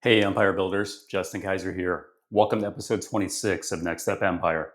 Hey, Empire Builders, Justin Kaiser here. Welcome to episode 26 of Next Step Empire.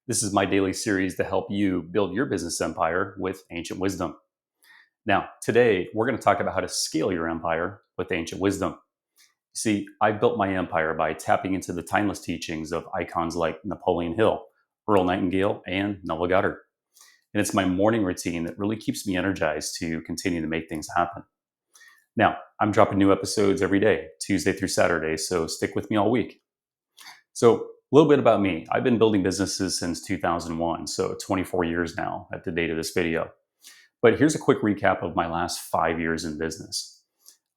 This is my daily series to help you build your business empire with ancient wisdom. Now, today we're going to talk about how to scale your empire with ancient wisdom. See, I built my empire by tapping into the timeless teachings of icons like Napoleon Hill, Earl Nightingale, and Neville Goddard. And it's my morning routine that really keeps me energized to continue to make things happen. Now, I'm dropping new episodes every day, Tuesday through Saturday, so stick with me all week. So, a little bit about me. I've been building businesses since 2001, so 24 years now at the date of this video. But here's a quick recap of my last 5 years in business.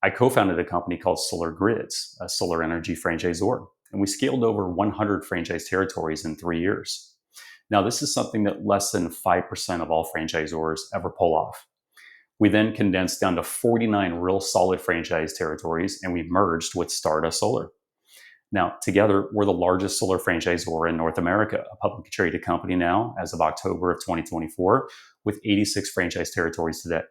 I co founded a company called Solar Grids, a solar energy franchisor, and we scaled over 100 franchise territories in 3 years. Now, this is something that less than 5% of all franchisors ever pull off. We then condensed down to 49 real solid franchise territories, and we merged with Stardust Solar. Now, together, we're the largest solar franchisor in North America, a publicly traded company now as of October of 2024, with 86 franchise territories today.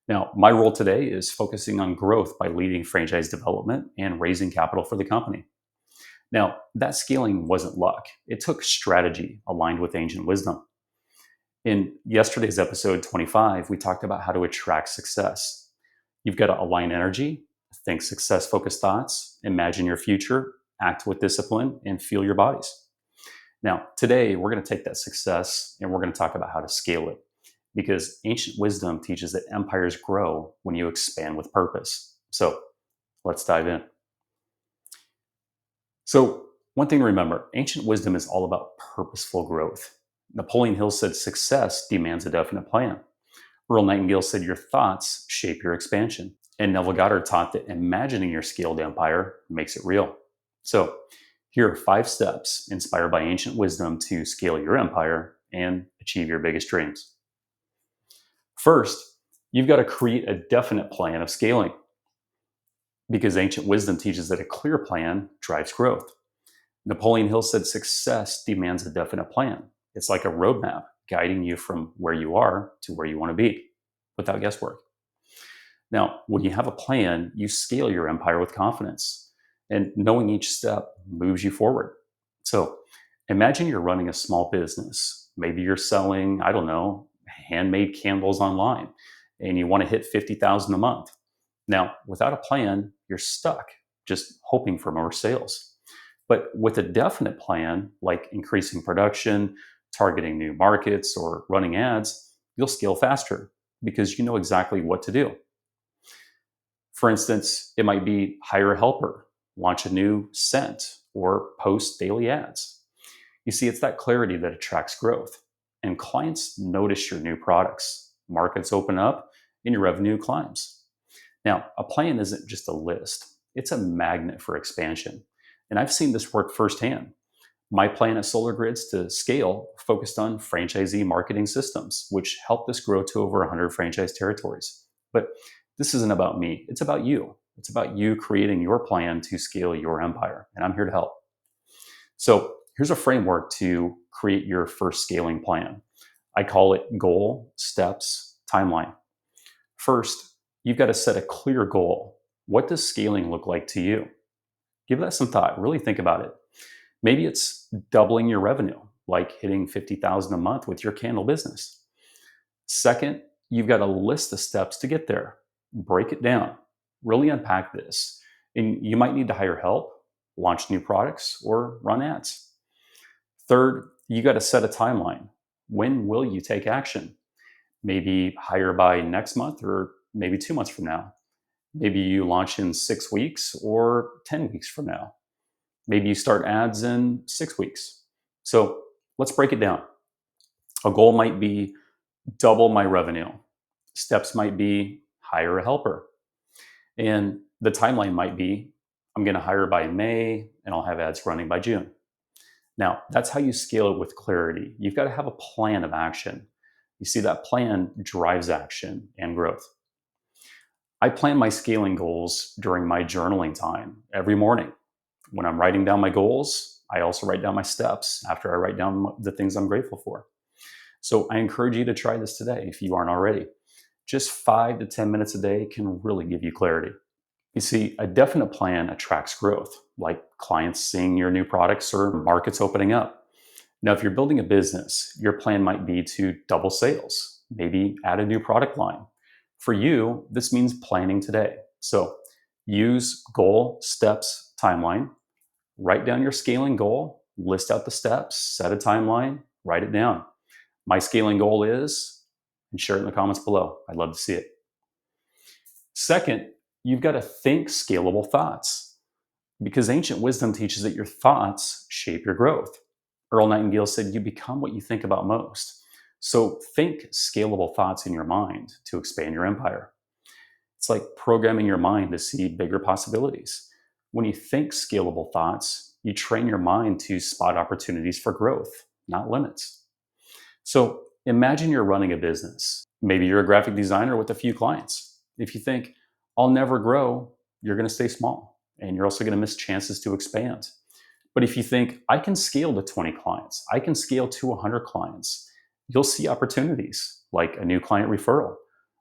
Now, my role today is focusing on growth by leading franchise development and raising capital for the company. Now, that scaling wasn't luck. It took strategy aligned with ancient wisdom. In yesterday's episode 25, we talked about how to attract success. You've got to align energy, think success-focused thoughts, imagine your future, act with discipline, and feel your bodies. Now, today, we're going to take that success and we're going to talk about how to scale it, because ancient wisdom teaches that empires grow when you expand with purpose. So let's dive in. So one thing to remember, ancient wisdom is all about purposeful growth. Napoleon Hill said success demands a definite plan. Earl Nightingale said your thoughts shape your expansion. And Neville Goddard taught that imagining your scaled empire makes it real. So here are 5 steps inspired by ancient wisdom to scale your empire and achieve your biggest dreams. First, you've got to create a definite plan of scaling, because ancient wisdom teaches that a clear plan drives growth. Napoleon Hill said success demands a definite plan. It's like a roadmap guiding you from where you are to where you want to be without guesswork. Now, when you have a plan, you scale your empire with confidence, and knowing each step moves you forward. So imagine you're running a small business. Maybe you're selling, I don't know, handmade candles online, and you want to hit 50,000 a month. Now, without a plan, you're stuck just hoping for more sales. But with a definite plan, like increasing production, targeting new markets, or running ads, you'll scale faster because you know exactly what to do. For instance, it might be hire a helper, launch a new scent, or post daily ads. You see, it's that clarity that attracts growth, and clients notice your new products, markets open up, and your revenue climbs. Now, a plan isn't just a list, it's a magnet for expansion. And I've seen this work firsthand. My plan at Solar Grids to scale focused on franchisee marketing systems, which helped us grow to over 100 franchise territories. But this isn't about me, it's about you. It's about you creating your plan to scale your empire, and I'm here to help. So here's a framework to create your first scaling plan. I call it goal, steps, timeline. First, you've got to set a clear goal. What does scaling look like to you? Give that some thought, really think about it. Maybe it's doubling your revenue, like hitting 50,000 a month with your candle business. Second, you've got to list the steps to get there. Break it down, really unpack this. And you might need to hire help, launch new products, or run ads. Third, you got to set a timeline. When will you take action? Maybe hire by next month or maybe 2 months from now. Maybe you launch in 6 weeks or 10 weeks from now. Maybe you start ads in 6 weeks. So let's break it down. A goal might be double my revenue. Steps might be hire a helper. And the timeline might be I'm going to hire by May and I'll have ads running by June. Now, that's how you scale it with clarity. You've got to have a plan of action. You see, that plan drives action and growth. I plan my scaling goals during my journaling time every morning. When I'm writing down my goals, I also write down my steps after I write down the things I'm grateful for. So I encourage you to try this today if you aren't already. Just 5 to 10 minutes a day can really give you clarity. You see, a definite plan attracts growth, like clients seeing your new products or markets opening up. Now, if you're building a business, your plan might be to double sales, maybe add a new product line. For you, this means planning today. So use goal, steps, timeline, write down your scaling goal, list out the steps, set a timeline, write it down. My scaling goal is, and share it in the comments below. I'd love to see it. Second, you've got to think scalable thoughts because ancient wisdom teaches that your thoughts shape your growth. Earl Nightingale said, "You become what you think about most." So think scalable thoughts in your mind to expand your empire. It's like programming your mind to see bigger possibilities. When you think scalable thoughts, you train your mind to spot opportunities for growth, not limits. So imagine you're running a business. Maybe you're a graphic designer with a few clients. If you think, I'll never grow, you're going to stay small and you're also going to miss chances to expand. But if you think, I can scale to 20 clients, I can scale to 100 clients, you'll see opportunities like a new client referral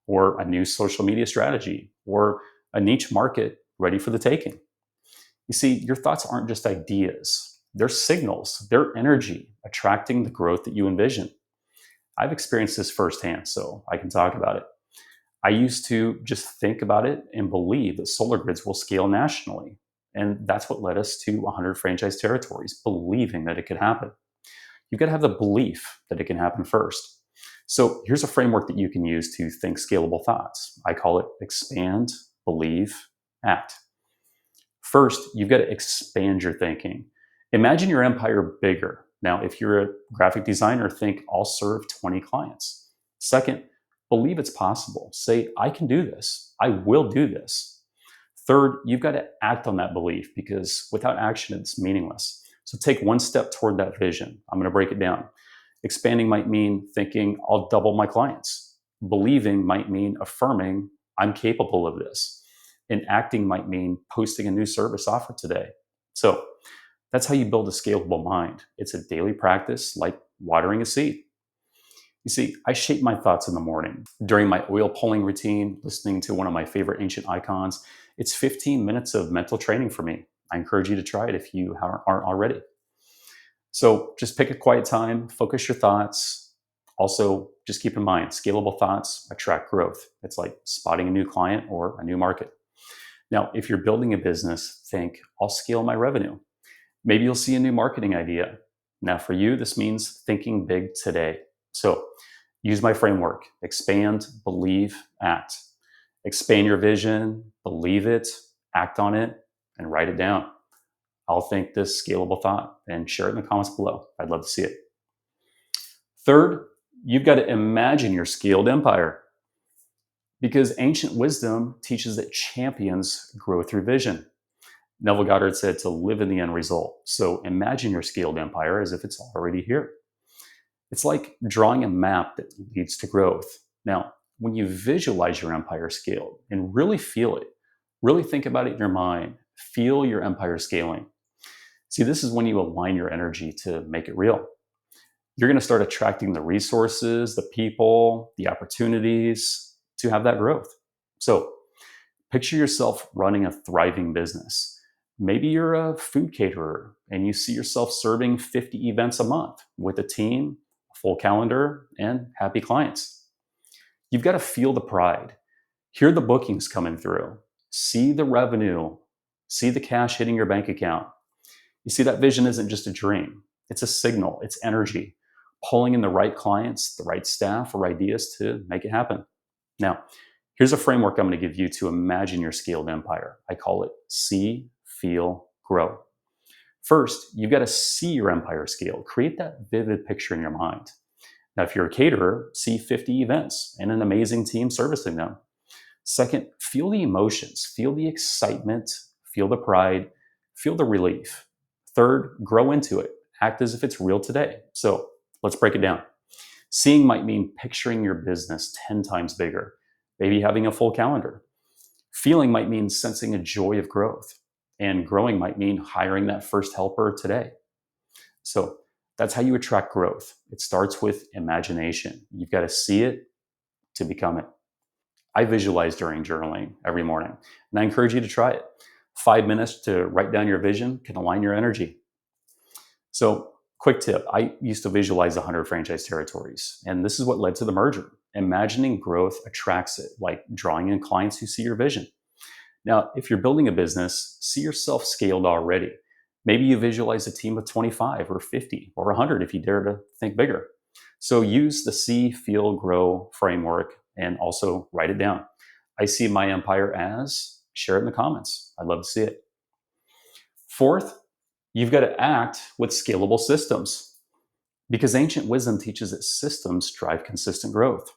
or a new social media strategy or a niche market ready for the taking. You see, your thoughts aren't just ideas, they're signals, they're energy attracting the growth that you envision. I've experienced this firsthand, so I can talk about it. I used to just think about it and believe that solar grids will scale nationally. And that's what led us to 100 franchise territories, believing that it could happen. You've got to have the belief that it can happen first. So here's a framework that you can use to think scalable thoughts. I call it expand, believe, act. First, you've got to expand your thinking. Imagine your empire bigger. Now, if you're a graphic designer, think I'll serve 20 clients. Second, believe it's possible. Say, I can do this. I will do this. Third, you've got to act on that belief because without action, it's meaningless. So take one step toward that vision. I'm going to break it down. Expanding might mean thinking I'll double my clients. Believing might mean affirming I'm capable of this. And acting might mean posting a new service offer today. So that's how you build a scalable mind. It's a daily practice like watering a seed. You see, I shape my thoughts in the morning. During my oil pulling routine, listening to one of my favorite ancient icons, it's 15 minutes of mental training for me. I encourage you to try it if you aren't already. So just pick a quiet time, focus your thoughts. Also, just keep in mind, scalable thoughts attract growth. It's like spotting a new client or a new market. Now, if you're building a business, think, I'll scale my revenue. Maybe you'll see a new marketing idea. Now, for you, this means thinking big today. So use my framework, expand, believe, act. Expand your vision, believe it, act on it, and write it down. I'll think this scalable thought and share it in the comments below. I'd love to see it. Third, you've got to imagine your scaled empire because ancient wisdom teaches that champions grow through vision. Neville Goddard said to live in the end result. So imagine your scaled empire as if it's already here. It's like drawing a map that leads to growth. Now, when you visualize your empire scaled and really feel it, really think about it in your mind, feel your empire scaling. See, this is when you align your energy to make it real. You're going to start attracting the resources, the people, the opportunities to have that growth. So picture yourself running a thriving business. Maybe you're a food caterer and you see yourself serving 50 events a month with a team, a full calendar, and happy clients. You've got to feel the pride, hear the bookings coming through, see the revenue, see the cash hitting your bank account. You see, that vision isn't just a dream. It's a signal, it's energy, pulling in the right clients, the right staff, or ideas to make it happen. Now, here's a framework I'm going to give you to imagine your scaled empire. I call it see, feel, grow. First, you've got to see your empire scale. Create that vivid picture in your mind. Now, if you're a caterer, see 50 events and an amazing team servicing them. Second, feel the emotions, feel the excitement, feel the pride, feel the relief. Third, grow into it. Act as if it's real today. So let's break it down. Seeing might mean picturing your business 10 times bigger, maybe having a full calendar. Feeling might mean sensing a joy of growth. And growing might mean hiring that first helper today. So that's how you attract growth. It starts with imagination. You've got to see it to become it. I visualize during journaling every morning, and I encourage you to try it. 5 minutes to write down your vision can align your energy. So, quick tip, I used to visualize 100 franchise territories, and this is what led to the merger. Imagining growth attracts it, like drawing in clients who see your vision. Now, if you're building a business, see yourself scaled already. Maybe you visualize a team of 25 or 50 or 100 if you dare to think bigger. So use the see, feel, grow framework and also write it down. I see my empire as, share it in the comments. I'd love to see it. Fourth, you've got to act with scalable systems because ancient wisdom teaches that systems drive consistent growth.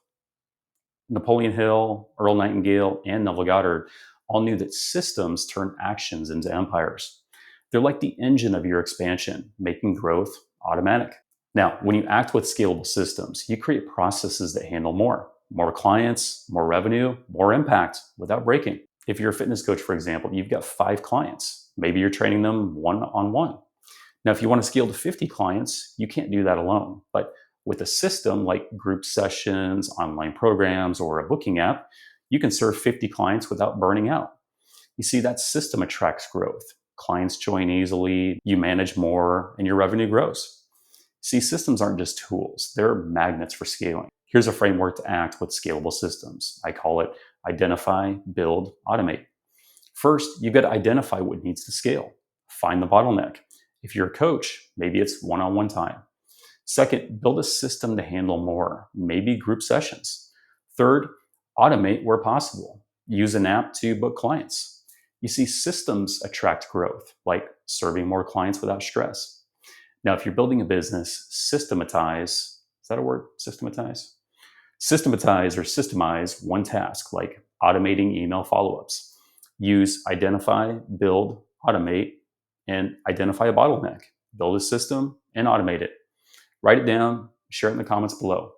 Napoleon Hill, Earl Nightingale, and Neville Goddard all knew that systems turn actions into empires. They're like the engine of your expansion, making growth automatic. Now, when you act with scalable systems, you create processes that handle more clients, more revenue, more impact without breaking. If you're a fitness coach, for example, you've got 5 clients. Maybe you're training them one-on-one. Now, if you want to scale to 50 clients, you can't do that alone. But with a system like group sessions, online programs, or a booking app, you can serve 50 clients without burning out. You see, that system attracts growth. Clients join easily, you manage more, and your revenue grows. See, systems aren't just tools, they're magnets for scaling. Here's a framework to act with scalable systems. I call it identify, build, automate. First, you've got to identify what needs to scale. Find the bottleneck. If you're a coach, maybe it's one-on-one time. Second, build a system to handle more, maybe group sessions. Third, automate where possible. Use an app to book clients. You see, systems attract growth, like serving more clients without stress. Now, if you're building a business, systematize, is that a word? Systematize? Systematize or systemize one task, like automating email follow-ups. Use identify, build, automate, and identify a bottleneck. Build a system and automate it. Write it down, share it in the comments below.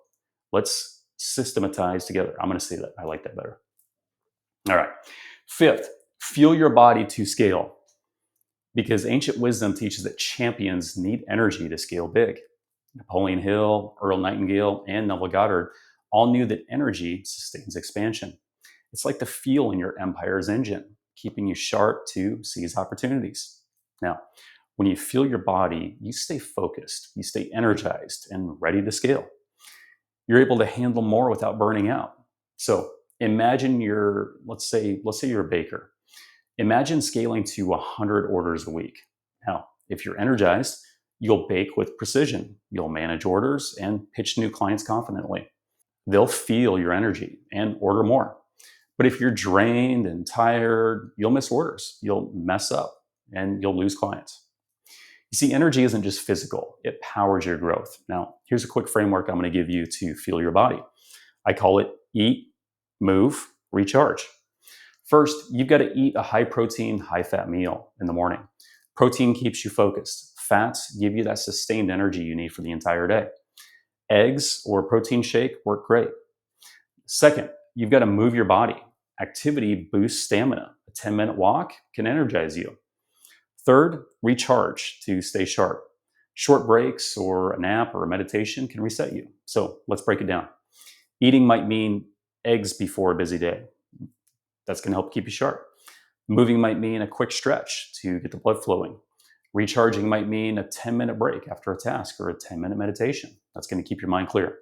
Let's systematize together. I'm going to say that. I like that better. All right. Fifth, fuel your body to scale. Because ancient wisdom teaches that champions need energy to scale big. Napoleon Hill, Earl Nightingale, and Neville Goddard all knew that energy sustains expansion. It's like the fuel in your empire's engine, keeping you sharp to seize opportunities. Now, when you fuel your body, you stay focused, you stay energized and ready to scale. You're able to handle more without burning out. So imagine let's say you're a baker. Imagine scaling to 100 orders a week. Now, if you're energized, you'll bake with precision. You'll manage orders and pitch new clients confidently. They'll feel your energy and order more. But if you're drained and tired, you'll miss orders, you'll mess up, and you'll lose clients. You see, energy isn't just physical, it powers your growth. Now, here's a quick framework I'm going to give you to fuel your body. I call it eat, move, recharge. First, you've got to eat a high protein, high fat meal in the morning. Protein keeps you focused. Fats give you that sustained energy you need for the entire day. Eggs or protein shake work great. Second, you've got to move your body. Activity boosts stamina. A 10-minute walk can energize you. Third, recharge to stay sharp. Short breaks or a nap or a meditation can reset you. So let's break it down. Eating might mean eggs before a busy day. That's going to help keep you sharp. Moving might mean a quick stretch to get the blood flowing. Recharging might mean a 10-minute break after a task or a 10-minute meditation. That's going to keep your mind clear.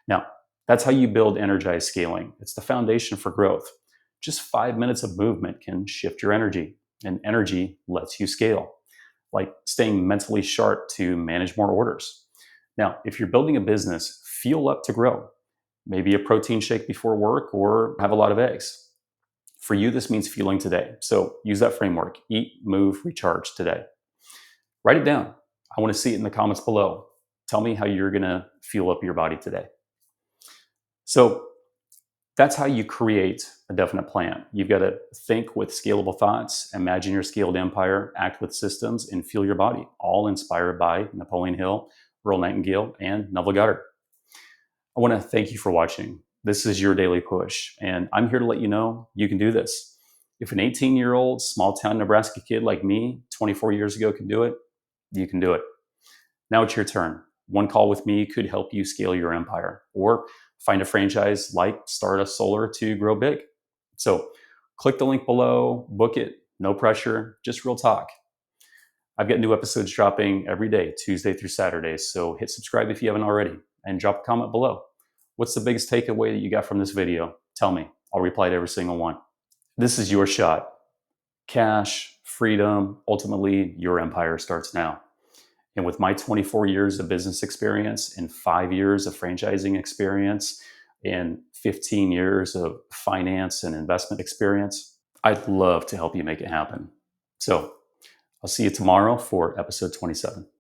Now, that's how you build energized scaling. It's the foundation for growth. Just 5 minutes of movement can shift your energy, and energy lets you scale, like staying mentally sharp to manage more orders. Now, if you're building a business, fuel up to grow. Maybe a protein shake before work or have a lot of eggs. For you, this means fueling today. So use that framework. Eat, move, recharge today. Write it down. I want to see it in the comments below. Tell me how you're going to fuel up your body today. So that's how you create a definite plan. You've got to think with scalable thoughts, imagine your scaled empire, act with systems, and fuel your body, all inspired by Napoleon Hill, Earl Nightingale, and Neville Goddard. I want to thank you for watching. This is your daily push, and I'm here to let you know you can do this. If an 18-year-old small-town Nebraska kid like me 24 years ago could do it, you can do it. Now it's your turn. One call with me could help you scale your empire, or Find a franchise like Stardust Solar to grow big. So click the link below, book it, no pressure, just real talk. I've got new episodes dropping every day, Tuesday through Saturday. So hit subscribe if you haven't already and drop a comment below. What's the biggest takeaway that you got from this video? Tell me. I'll reply to every single one. This is your shot. Cash, freedom, ultimately your empire starts now. And with my 24 years of business experience and 5 years of franchising experience and 15 years of finance and investment experience, I'd love to help you make it happen. So I'll see you tomorrow for episode 27.